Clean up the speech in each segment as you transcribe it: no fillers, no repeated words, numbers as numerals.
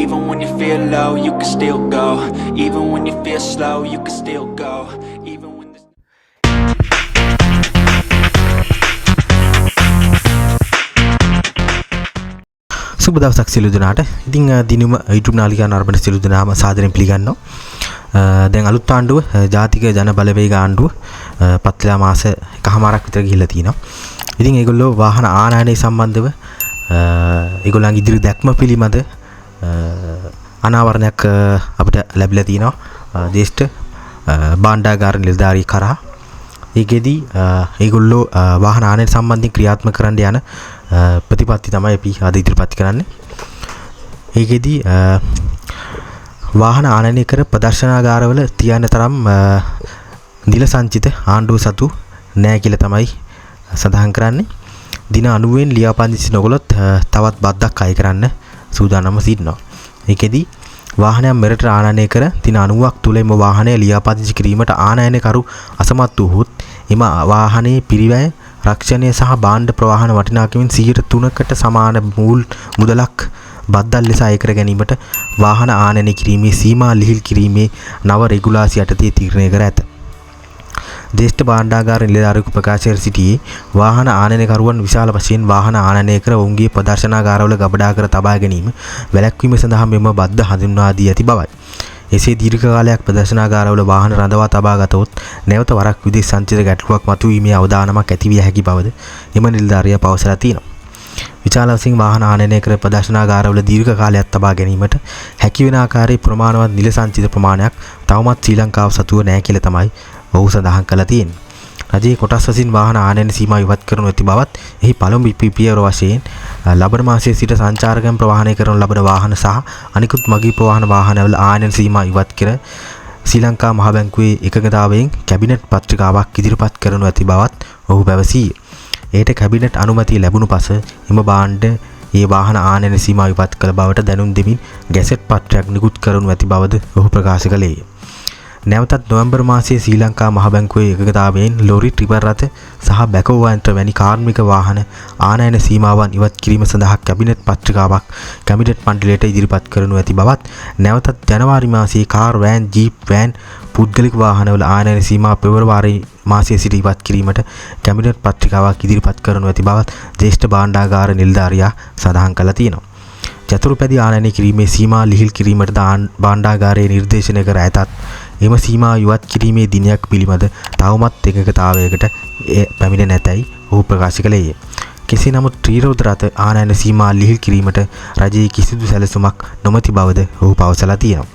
Even when you feel low, you can still go. Even when you feel slow, you can still go. Even when the... සුබ දවසක් සියලු දෙනාට. ඉතින් දිනුම YouTube නාලිකා නරඹන සියලු දෙනාම සාදරයෙන් පිළිගන්නවා. දැන් අලුත් ආණ්ඩුව ජාතික ජන බලවේග ආණ්ඩුව පත්ලා මාස එකමාරක් විතර ගිහිල්ලා තිනවා. ඉතින් ඒගොල්ලෝ වාහන ආනයනය සම්බන්ධව ඒගොල්ලන්ගේ ඉදිරි දැක්ම පිළිබඳ අනාවරණයක් අපිට ලැබිලා තිනවා ජේෂ්ඨ භාණ්ඩාගාර නිලධාරී කරා. ඒකෙදි ඒගොල්ලෝ වාහන ආනයන සම්බන්ධයෙන් ක්‍රියාත්මක කරන්න යන ප්‍රතිපත්ති තමයි අපි අද ඉදිරිපත් කරන්නේ. ඒකෙදි වාහන ආනයනය කර ප්‍රදර්ශනාගාරවල තියන තරම් නිල සංචිත ආණ්ඩුව සතු නැහැ කියලා තමයි සඳහන් කරන්නේ. දින 90න් ලියාපදිංචි නොකළොත් තවත් බද්දක් අය කරන්න සූදානම්ව සිටිනවා. ඒකෙදි වාහනයක් මෙරට ආනයනය කර දින 90ක් තුල එම වාහනය ලියාපදිංචි කිරීමට ආනයනකරු අසමත් වූහොත් එම වාහනයේ පිරිවැය රක්ෂණය සහ භාණ්ඩ ප්‍රවාහන වටිනාකමින් 3%කට සමාන මුදලක් බද්දල් ලෙස අය කර ගැනීමට වාහන ආනයනය කිරීමේ සීමා ලිහිල් කිරීමේ නව රෙගුලාසි යටතේ තීරණය කර ඇත. ජේෂ්ඨ භාණ්ඩාගාර නිලධාරියෙකු ප්‍රකාශ කර සිටියේ වාහන ආනයනකරුවන් විශාල වශයෙන් වාහන ආනයනය කර ඔවුන්ගේ ප්‍රදර්ශනාගාරවල ගබඩා කර තබා ගැනීම වැළැක්වීම සඳහා මෙම බද්ද හඳුන්වා දී ඇති බවයි. එසේ දීර්ඝ කාලයක් ප්‍රදර්ශනාගාරවල වාහන රඳවා තබා ගතොත් නැවත වරක් විදේශ සංචිත ගැටලුවක් මතුවීමේ අවදානමක් ඇතිවිය හැකි බවද එම නිලධාරියා පවසලා තියෙනවා. විශාල වශයෙන් වාහන ආනයනය කර ප්‍රදර්ශනාගාරවල දීර්ඝ කාලයක් තබා ගැනීමට හැකි වෙන ආකාරයේ ප්‍රමාණවත් නිල සංචිත ප්‍රමාණයක් තවමත් ශ්‍රී ලංකාව සතුව නැහැ කියලා තමයි ඔහු සඳහන් කළා තියෙන්නේ. රජයේ කොටස් වශයෙන් වාහන ආනයන සීමා ඉවත් කරනු ඇති බවත් එහි පළමු පියවර වශයෙන් ලබන මාසයේ සිට සංචාරකයන් ප්‍රවාහනය කරන ලබන වාහන සහ අනිකුත් මගී ප්‍රවාහන වාහනවල ආනයන සීමා ඉවත් කර ශ්‍රී ලංකා මහ බැංකුවේ එකඟතාවයෙන් කැබිනට් පත්‍රිකාවක් ඉදිරිපත් කරනු ඇති බවත් ඔහු පැවසීය. එයට කැබිනට් අනුමැතිය ලැබුණු පස එම භාණ්ඩ ඒ වාහන ආනයන සීමා ඉවත් කළ බවට දැනුම් දෙමින් ගැසට් පත්‍රයක් නිකුත් කරනු ඇති බවද ඔහු ප්‍රකාශ කළේය. නැවතත් නොවැම්බර් මාසයේ ශ්‍රී ලංකා මහ බැංකුවේ එකඟතාවයෙන් ලොරි ටිපර් රථ සහ බැකෝ යන්ත්‍ර වැනි කාර්මික වාහන ආනයන සීමාවන් ඉවත් කිරීම සඳහා කැබිනට් පත්‍රිකාවක් කැබිනට් මණ්ඩලයට ඉදිරිපත් කරනු ඇති බවත් නැවතත් ජනවාරි මාසයේ කාර් වෑන් ජීප් වෑන් පුද්ගලික වාහනවල ආනයන සීමා පෙබරවාරි මාසයේ සිට ඉවත් කිරීමට කැබිනට් පත්‍රිකාවක් ඉදිරිපත් කරනු ඇති බවත් ජේෂ්ඨ භාණ්ඩාගාර නිලධාරියා සඳහන් කළා තියෙනවා. චතුරුපැදි ආනයනය කිරීමේ සීමා ලිහිල් කිරීමට භාණ්ඩාගාරයේ නිර්දේශනය කර ඇතත් එම සීමා ඉවත් කිරීමේ දිනයක් පිළිබඳ තවමත් එකඟතාවයකට පැමිණ නැතයි ඔහු ප්‍රකාශ කළේය. කෙසේ නමුත් ත්‍රිරෝද රථ ආනයන සීමා ලිහිල් කිරීමට රජයේ කිසිදු සැලසුමක් නොමැති බවද ඔහු පවසලා තියෙනවා.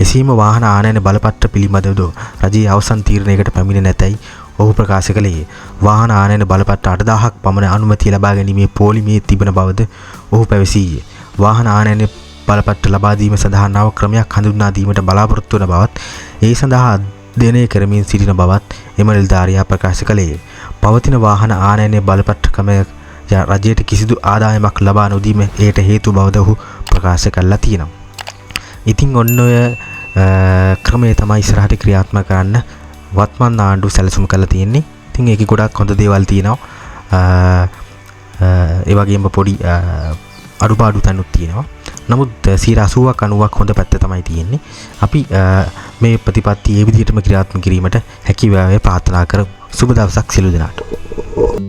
එසේම වාහන ආනයන බලපත්‍ර පිළිබඳව රජයේ අවසන් තීරණයකට පැමිණ නැතයි ඔහු ප්‍රකාශ කළේ. වාහන ආනයන බලපත්‍ර 8000ක් පමණ අනුමැතිය ලබා ගැනීමේ පොලිමේ තිබෙන බවද ඔහු පැවසීය. වාහන ආනයන බලපත්‍ර ලබා දීම සඳහා නව ක්‍රමයක් හඳුන්වා දීමට බලාපොරොත්තු වන බවත් ඒ සඳහා අධ්‍යයනය කරමින් සිටින බවත් එම නිලධාරියා ප්‍රකාශ කළේ. පවතින වාහන ආනයන බලපත්‍ර ක්‍රමය රජයට කිසිදු ආදායමක් ලබා නොදීම ඒට හේතු බවද ඔහු ප්‍රකාශ කළා තියෙනවා. ඉතින් ඔන්න ඔය ක්‍රමය තමයි ඉස්සරහට ක්‍රියාත්මක කරන්න වත්මන් ආණ්ඩුව සැලසුම් කරලා තියෙන්නේ. ඉතින් ඒකේ ගොඩක් හොඳ දේවල් තියෙනවා. ඒ වගේම පොඩි අඩුපාඩු තැනුත් තියෙනවා. නමුත් 80ක් 90ක් හොඳ පැත්ත තමයි තියෙන්නේ. අපි මේ ප්‍රතිපත්ති ඒ විදිහටම ක්‍රියාත්මක කිරීමට හැකියාව ප්‍රාර්ථනා කරමු. සුබ දවසක් සියලු දෙනාට.